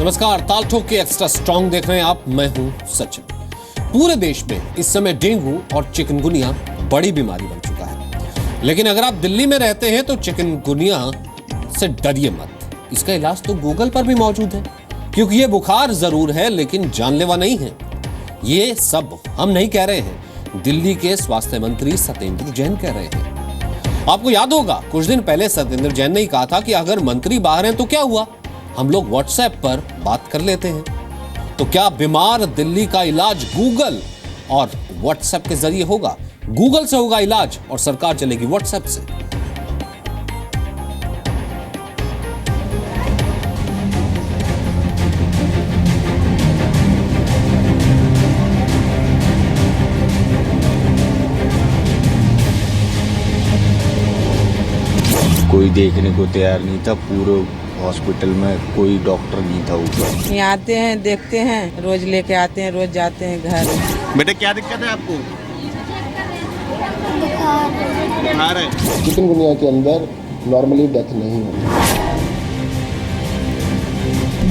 नमस्कार, ताल ठोक के एक्स्ट्रा स्ट्रॉन्ग देख रहे हैं आप। मैं हूं सचिन। पूरे देश में इस समय डेंगू और चिकनगुनिया बड़ी बीमारी बन चुका है, लेकिन अगर आप दिल्ली में रहते हैं तो चिकनगुनिया से डरिए मत। इसका इलाज तो गूगल पर भी मौजूद है, क्योंकि ये बुखार जरूर है लेकिन जानलेवा नहीं है। ये सब हम नहीं कह रहे हैं, दिल्ली के स्वास्थ्य मंत्री सत्येंद्र जैन कह रहे हैं। आपको याद होगा, कुछ दिन पहले सत्येंद्र जैन ने कहा था कि अगर मंत्री बाहर हैं तो क्या हुआ, हम लोग व्हाट्सएप पर बात कर लेते हैं। तो क्या बीमार दिल्ली का इलाज गूगल और व्हाट्सएप के जरिए होगा? गूगल से होगा इलाज और सरकार चलेगी व्हाट्सएप से। कोई देखने को तैयार नहीं था, पूरे हॉस्पिटल में कोई डॉक्टर नहीं था ऊपर। यहाँ आते हैं, देखते हैं, रोज लेके आते हैं, रोज जाते हैं घर। बेटा क्या दिक्कत है आपको? बुखार है। चिकनगुनिया के अंदर नॉर्मली डेथ नहीं होती।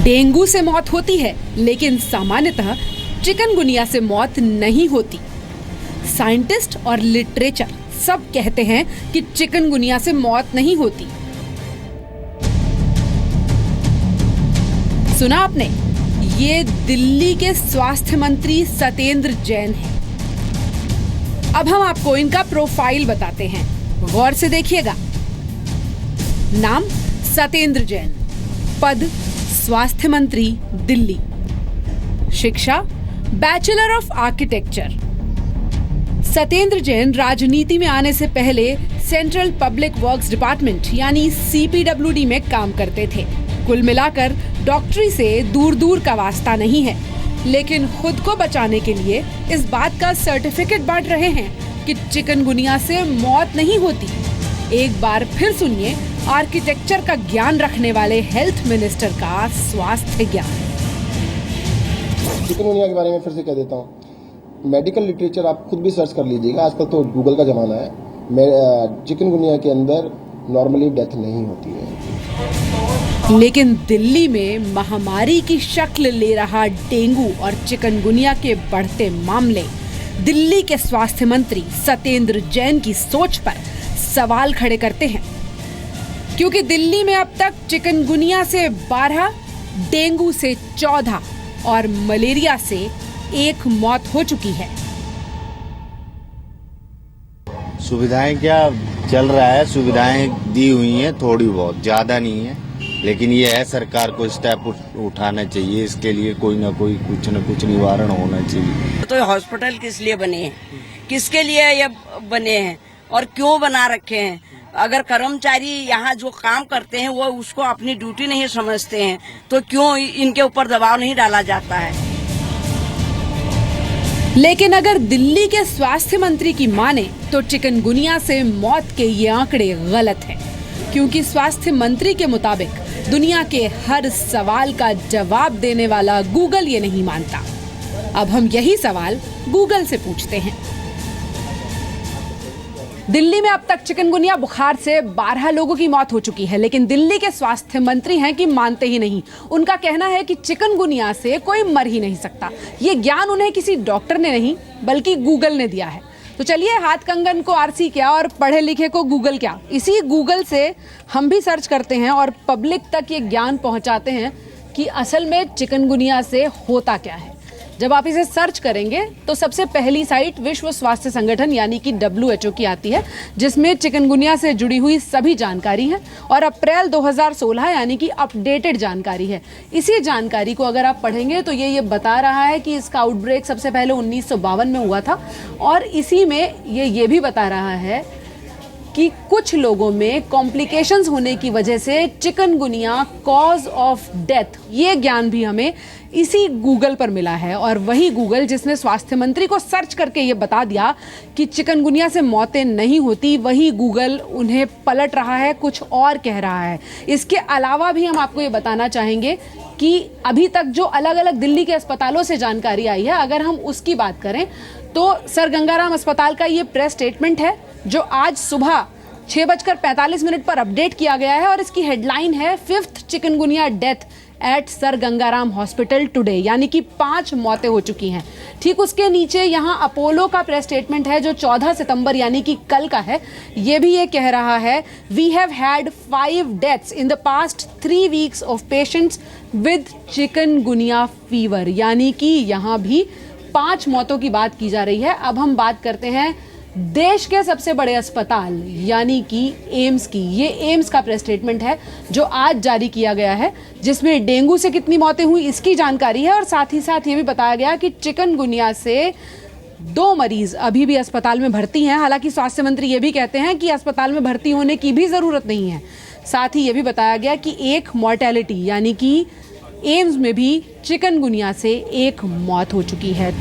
डेंगू से मौत होती है, लेकिन सामान्यतः चिकनगुनिया से मौत नहीं होती। साइंटिस्ट और लिटरेचर सब कहते हैं कि चिकनगुनिया से मौत नहीं होती। सुना आपने, ये दिल्ली के स्वास्थ्य मंत्री सत्येंद्र जैन हैं। अब हम आपको इनका प्रोफाइल बताते हैं, गौर से देखिएगा। नाम सत्येंद्र जैन, पद स्वास्थ्य मंत्री दिल्ली, शिक्षा bachelor of architecture. Satyendra Jain राजनीति में आने से पहले सेंट्रल पब्लिक वर्क्स डिपार्टमेंट यानी CPWD में काम करते थे। कुल मिलाकर डॉक्टरी से दूर दूर का वास्ता नहीं है, लेकिन खुद को बचाने के लिए इस बात का सर्टिफिकेट बांट रहे हैं कि चिकनगुनिया से मौत नहीं होती। एक बार फिर सुनिए आर्किटेक्चर का ज्ञान रखने वाले हेल्थ मिनिस्टर का स्वास्थ्य ज्ञान। चिकनगुनिया के बारे में फिर से कह देता हूँ, मेडिकल लिटरेचर आप खुद भी सर्च कर लीजिएगा, आजकल तो गूगल का जमाना है। चिकनगुनिया के अंदर नॉर्मली डेथ नहीं होती है। लेकिन दिल्ली में महामारी की शक्ल ले रहा डेंगू और चिकनगुनिया के बढ़ते मामले दिल्ली के स्वास्थ्य मंत्री सत्येंद्र जैन की सोच पर सवाल खड़े करते हैं, क्योंकि दिल्ली में अब तक चिकनगुनिया से 12, डेंगू से 14 और मलेरिया से 1 मौत हो चुकी है। सुविधाएं क्या चल रहा है, सुविधाएं दी हुई हैं, थोड़ी बहुत, ज्यादा नहीं है, लेकिन ये है सरकार को स्टेप उठाना चाहिए। इसके लिए कोई ना कोई कुछ न कुछ निवारण होना चाहिए। तो हॉस्पिटल किस लिए बने हैं, किसके लिए ये बने हैं और क्यों बना रखे हैं? अगर कर्मचारी यहाँ जो काम करते हैं वो उसको अपनी ड्यूटी नहीं समझते हैं तो क्यों इनके ऊपर दबाव नहीं डाला जाता है? लेकिन अगर दिल्ली के स्वास्थ्य मंत्री की माने तो चिकनगुनिया से मौत के ये आंकड़े गलत हैं, क्योंकि स्वास्थ्य मंत्री के मुताबिक दुनिया के हर सवाल का जवाब देने वाला गूगल ये नहीं मानता। अब हम यही सवाल गूगल से पूछते हैं। दिल्ली में अब तक चिकनगुनिया बुखार से 12 लोगों की मौत हो चुकी है, लेकिन दिल्ली के स्वास्थ्य मंत्री हैं कि मानते ही नहीं। उनका कहना है कि चिकनगुनिया से कोई मर ही नहीं सकता। ये ज्ञान उन्हें किसी डॉक्टर ने नहीं बल्कि गूगल ने दिया है। तो चलिए, हाथ कंगन को आरसी क्या और पढ़े लिखे को गूगल क्या, इसी गूगल से हम भी सर्च करते हैं और पब्लिक तक ये ज्ञान पहुंचाते हैं कि असल में चिकनगुनिया से होता क्या है। जब आप इसे सर्च करेंगे तो सबसे पहली साइट विश्व स्वास्थ्य संगठन यानी कि WHO की आती है, जिसमें चिकनगुनिया से जुड़ी हुई सभी जानकारी है और अप्रैल 2016 यानी कि अपडेटेड जानकारी है। इसी जानकारी को अगर आप पढ़ेंगे तो ये बता रहा है कि इसका आउटब्रेक सबसे पहले 1952 में हुआ था और इसी में ये भी बता रहा है कि कुछ लोगों में कॉम्प्लिकेशंस होने की वजह से चिकनगुनिया कॉज ऑफ डेथ, ये ज्ञान भी हमें इसी गूगल पर मिला है। और वही गूगल जिसने स्वास्थ्य मंत्री को सर्च करके ये बता दिया कि चिकनगुनिया से मौतें नहीं होती, वही गूगल उन्हें पलट रहा है, कुछ और कह रहा है। इसके अलावा भी हम आपको ये बताना चाहेंगे कि अभी तक जो अलग अलग दिल्ली के अस्पतालों से जानकारी आई है, अगर हम उसकी बात करें तो सर गंगाराम अस्पताल का ये प्रेस स्टेटमेंट है जो आज सुबह 6:45 पर अपडेट किया गया है और इसकी हेडलाइन है 5th chikungunya death eight sir Gangaram hospital today, यानी कि 5 मौतें हो चुकी हैं। ठीक उसके नीचे यहाँ अपोलो का प्रेस स्टेटमेंट है जो 14 सितंबर यानी कि कल का है। ये भी ये कह रहा है, we have had 5 deaths in the past 3 weeks of patients with chikungunya fever, यानी कि यहाँ भी 5 मौतों की बात की जा रही है। अब हम बात करते हैं देश के सबसे बड़े अस्पताल यानी कि एम्स की। ये एम्स का प्रेस स्टेटमेंट है जो आज जारी किया गया है, जिसमें डेंगू से कितनी मौतें हुई इसकी जानकारी है और साथ ही साथ ये भी बताया गया कि चिकनगुनिया से 2 मरीज अभी भी अस्पताल में भर्ती हैं। हालांकि स्वास्थ्य मंत्री ये भी कहते हैं कि अस्पताल में भर्ती होने की भी जरूरत नहीं है। साथ ही ये भी बताया गया कि 1 मॉर्टेलिटी यानी कि एम्स में भी चिकनगुनिया से 1 मौत हो चुकी है।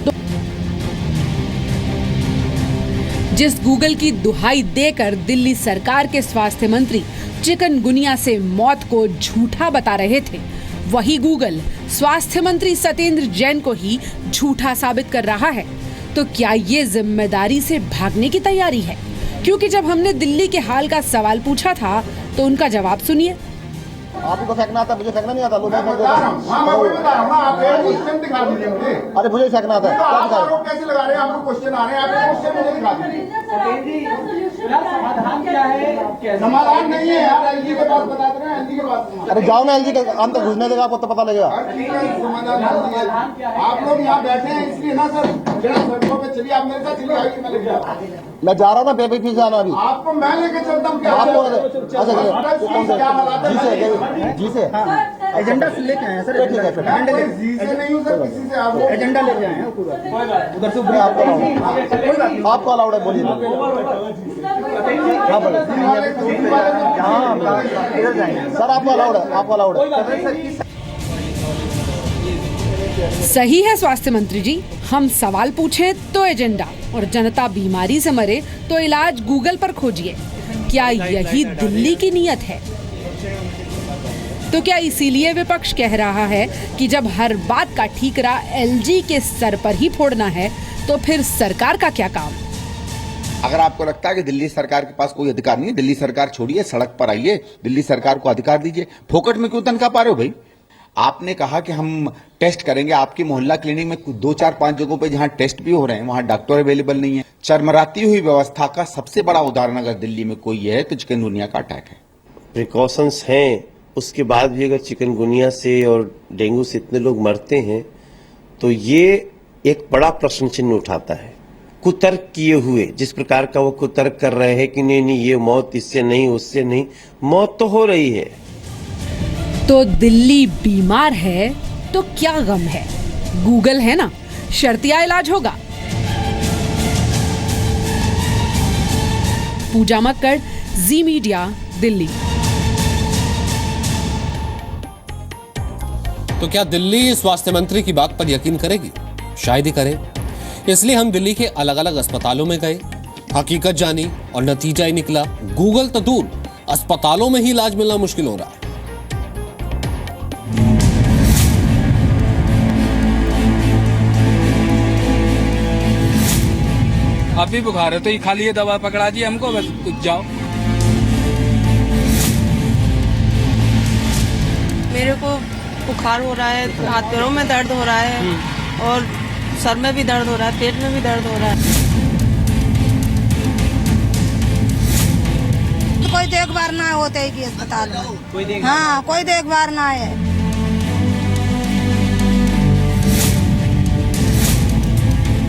जिस गूगल की दुहाई देकर दिल्ली सरकार के स्वास्थ्य मंत्री चिकनगुनिया से मौत को झूठा बता रहे थे, वही गूगल स्वास्थ्य मंत्री सत्येंद्र जैन को ही झूठा साबित कर रहा है। तो क्या ये जिम्मेदारी से भागने की तैयारी है? क्योंकि जब हमने दिल्ली के हाल का सवाल पूछा था तो उनका जवाब सुनिए। आपको फेंकना आता, मुझे फेंकना नहीं आता। अरे मुझे फेंकना आता है। कैसे लगा रहे हैं? आपको क्वेश्चन आ रहे हैं, आपको क्वेश्चन मुझे दिखा दीजिए। समाधान क्या है? समाधान नहीं है यार, एलजी के पास बता देना, एलजी के पास। अरे जाओ ना, एलजी के अंदर घुसने देगा, आपको तो पता लगेगा। समाधान आप लोग यहाँ बैठे हैं इसलिए ना सर, सड़कों पे चलिए, आप मेरे साथ चलिए। मैं जा रहा हूँ ना, बेबी फीस जाना अभी। आपको मैं लेके चलता हूँ क्या? जी से एजेंडा लेके आए हैं सर। ठीक है, जी से नहीं हूँ सर, किसी से आप एजेंडा लेके आए हैं उधर से। आपको अलाउड है, बोलिए। सर आपको अलाउड है, आपको अलाउड है। सही है स्वास्थ्य मंत्री जी, हम सवाल पूछें तो एजेंडा और जनता बीमारी से मरे तो इलाज गूगल पर खोजिए। क्या यही दिल्ली की नीयत है? तो क्या इसीलिए विपक्ष कह रहा है कि जब हर बात का ठीकरा एलजी के सर पर ही फोड़ना है तो फिर सरकार का क्या काम? अगर आपको लगता है कि दिल्ली सरकार के पास कोई अधिकार नहीं है, दिल्ली सरकार छोड़िए, सड़क पर आइए, दिल्ली सरकार को अधिकार दीजिए। फोकट में क्यों तनख्वाह पा रहे हो भाई? आपने कहा कि हम टेस्ट करेंगे, आपकी मोहल्ला क्लिनिक में 2, 4, 5 जगहों पे जहां टेस्ट भी हो रहे हैं वहां डॉक्टर अवेलेबल नहीं है। चरमराती हुई व्यवस्था का सबसे बड़ा उदाहरण अगर दिल्ली में कोई है तो चिकनगुनिया का अटैक है। प्रिकॉशंस हैं, उसके बाद भी अगर चिकनगुनिया से और डेंगू से इतने लोग मरते हैं तो ये एक बड़ा प्रश्न चिन्ह उठाता है। कुतर्क किए हुए, जिस प्रकार का वो कुतर्क कर रहे हैं कि नहीं ये मौत इससे नहीं, उससे नहीं, मौत तो हो रही है। तो दिल्ली बीमार है तो क्या गम है? गूगल है ना, शर्तिया इलाज होगा। पूजा मक्कड़, जी मीडिया, दिल्ली। तो क्या दिल्ली स्वास्थ्य मंत्री की बात पर यकीन करेगी? शायद ही करे। इसलिए हम दिल्ली के अलग अलग अस्पतालों में गए, हकीकत जानी और नतीजा ही निकला, गूगल तो दूर, अस्पतालों में ही इलाज मिलना मुश्किल हो रहा है। अभी बुखार है तो ये खाली ये दवा पकड़ा दी हमको, बस कुछ जाओ। मेरे को बुखार हो रहा है, हाथ पैरों में दर्द हो रहा है और सर में भी दर्द हो रहा है, पेट में भी दर्द हो रहा है। कोई देखभाल ना होते है कि अस्पताल में, हाँ कोई देखभाल ना है।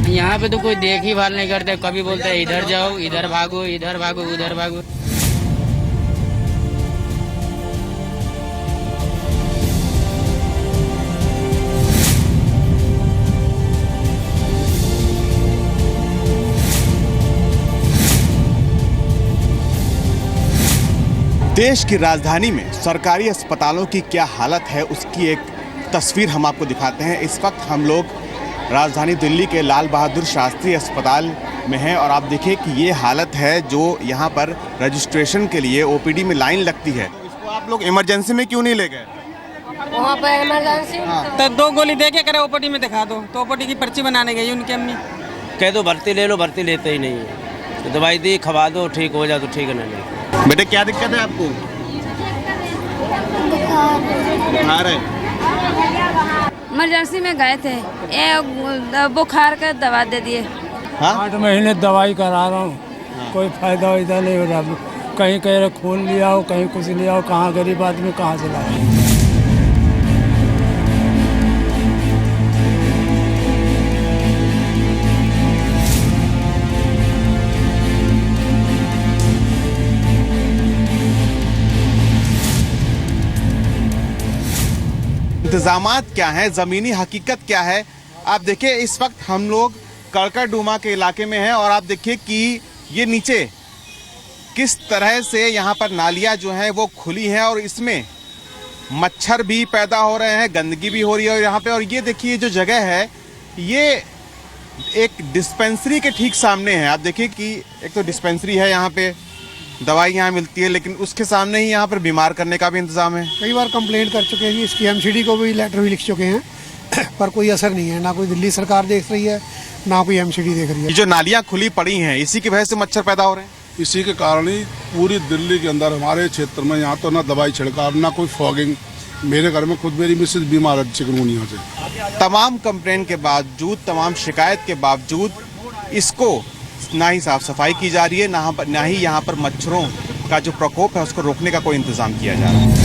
यहाँ पे तो कोई देखभाल नहीं करते, कभी बोलते हैं इधर जाओ, इधर भागो, इधर भागो, उधर भागो। देश की राजधानी में सरकारी अस्पतालों की क्या हालत है उसकी एक तस्वीर हम आपको दिखाते हैं। इस वक्त हम लोग राजधानी दिल्ली के लाल बहादुर शास्त्री अस्पताल में हैं और आप देखिए कि ये हालत है जो यहाँ पर रजिस्ट्रेशन के लिए ओपीडी में लाइन लगती है। इसको आप लोग इमरजेंसी में क्यों नहीं ले गए? वहाँ पर इमरजेंसी तो 2 गोली दे के करे ओपीडी में दिखा दो, तो ओपीडी की पर्ची बनाने गई उनकी अम्मी। कह दो भर्ती ले लो, भर्ती लेते ही नहीं है। तो दवाई दी, खवा दो, ठीक हो जाए तो ठीक है, नहीं। बेटे क्या दिक्कत है आपको? बुखार है। इमरजेंसी में गए थे, ये बुखार का दवा दे दिए। 8 महीने दवाई करा रहा हूँ, कोई फायदा वायदा नहीं हो रहा। कहीं कह रहे खून लिया हो, कहीं कुछ लिया हो, कहाँ गरीब आदमी कहाँ से लाए। इंतजामात क्या हैं, ज़मीनी हकीकत क्या है। आप देखिए इस वक्त हम लोग कड़कड़डूमा के इलाके में हैं और आप देखिए कि ये नीचे किस तरह से यहाँ पर नालियाँ जो हैं वो खुली हैं और इसमें मच्छर भी पैदा हो रहे हैं, गंदगी भी हो रही है यहाँ पे। और ये देखिए जो जगह है ये एक डिस्पेंसरी के ठीक सामने है। आप देखिए कि एक तो डिस्पेंसरी है, यहाँ पे दवाई यहाँ मिलती है, लेकिन उसके सामने ही यहाँ पर बीमार करने का भी इंतजाम है। कई बार कंप्लेंट कर चुके हैं, इसकी एमसीडी को भी लेटर भी लिख चुके हैं, पर कोई असर नहीं है। ना कोई दिल्ली सरकार देख रही है, ना कोई एमसीडी देख रही है। ये जो नालियाँ खुली पड़ी हैं इसी की वजह से मच्छर पैदा हो रहे हैं। इसी के कारण ही पूरी दिल्ली के अंदर हमारे क्षेत्र में यहाँ तो ना दवाई छिड़काव, ना कोई फॉगिंग। मेरे घर में खुद मेरी मिसेज बीमार है चिकनगुनिया से। तमाम कंप्लेंट के बावजूद, तमाम शिकायत के बावजूद इसको ना ही साफ सफाई की जा रही है, ना ही यहाँ पर मच्छरों का जो प्रकोप है उसको रोकने का कोई इंतजाम किया जा रहा है।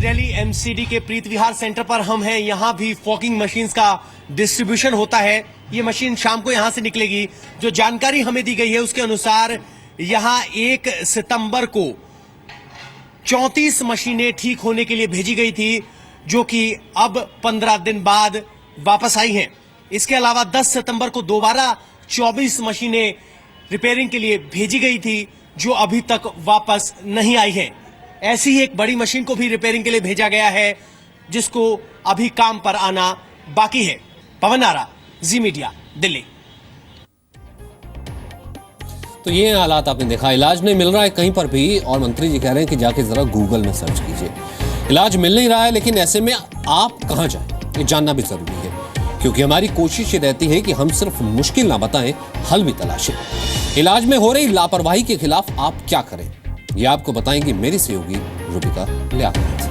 दिल्ली एमसीडी के प्रीत विहार सेंटर पर हम हैं। यहाँ भी फॉगिंग मशीन्स का डिस्ट्रीब्यूशन होता है। ये मशीन शाम को यहाँ से निकलेगी। जो जानकारी हमें दी गई है उसके अनुसार यहाँ 1 सितंबर को 34 मशीनें ठीक होने के लिए भेजी गई थी, जो कि अब 15 दिन बाद वापस आई हैं। इसके अलावा 10 सितंबर को दोबारा 24 मशीनें रिपेयरिंग के लिए भेजी गई थी, जो अभी तक वापस नहीं आई हैं। ऐसी ही एक बड़ी मशीन को भी रिपेयरिंग के लिए भेजा गया है, जिसको अभी काम पर आना बाकी है। पवन आरा, जी मीडिया, दिल्ली। तो ये हालात आपने देखा, इलाज नहीं मिल रहा है कहीं पर भी, और मंत्री जी कह रहे हैं कि जाके जरा गूगल में सर्च कीजिए। इलाज मिल नहीं रहा है, लेकिन ऐसे में आप कहां जाएं, ये जानना भी जरूरी है, क्योंकि हमारी कोशिश ये रहती है कि हम सिर्फ मुश्किल ना बताएं, हल भी तलाशें। इलाज में हो रही लापरवाही के खिलाफ आप क्या करें, ये आपको बताएंगी मेरी सहयोगी रूबिका लियाकत।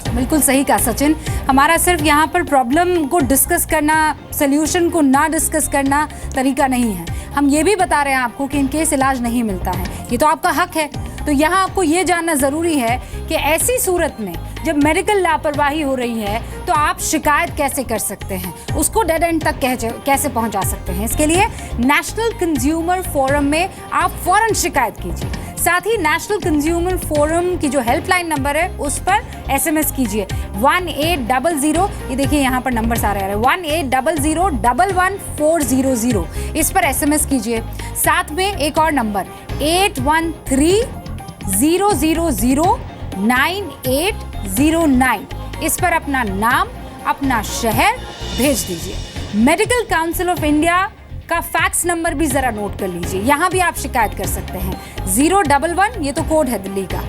बिल्कुल सही कहा सचिन। हमारा सिर्फ यहाँ पर प्रॉब्लम को डिस्कस करना, सल्यूशन को ना डिस्कस करना तरीका नहीं है। हम ये भी बता रहे हैं आपको कि इन केस इलाज नहीं मिलता है, ये तो आपका हक है। तो यहाँ आपको ये जानना ज़रूरी है कि ऐसी सूरत में जब मेडिकल लापरवाही हो रही है तो आप शिकायत कैसे कर सकते हैं, उसको डेड एंड तक कैसे पहुँचा सकते हैं। इसके लिए नेशनल कंज्यूमर फोरम में आप फौरन शिकायत कीजिए। साथ ही नेशनल कंज्यूमर फोरम की जो हेल्पलाइन नंबर है उस पर एसएमएस कीजिए 1800। ये देखिए यहाँ पर नंबर आ रहा है 1800111400। इस पर एसएमएस कीजिए। साथ में एक और नंबर 8130009809। इस पर अपना नाम, अपना शहर भेज दीजिए। मेडिकल काउंसिल ऑफ इंडिया का फैक्स नंबर भी जरा नोट कर लीजिए, यहाँ भी आप शिकायत कर सकते हैं 011, ये तो कोड है दिल्ली का,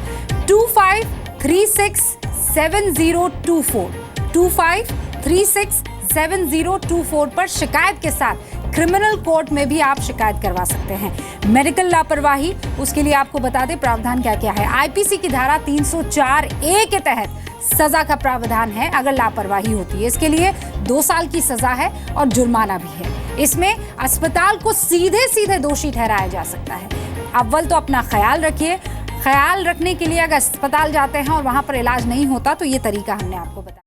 25367024 25367024 पर शिकायत के साथ क्रिमिनल कोर्ट में भी आप शिकायत करवा सकते हैं। मेडिकल लापरवाही, उसके लिए आपको बता दें प्रावधान क्या क्या है। आईपीसी की धारा 304A के तहत सजा का प्रावधान है अगर लापरवाही होती है। इसके लिए 2 साल की सजा है और जुर्माना भी है। इसमें अस्पताल को सीधे सीधे दोषी ठहराया जा सकता है। अव्वल तो अपना ख्याल रखिए। ख्याल रखने के लिए अगर अस्पताल जाते हैं और वहां पर इलाज नहीं होता तो ये तरीका हमने आपको बताया।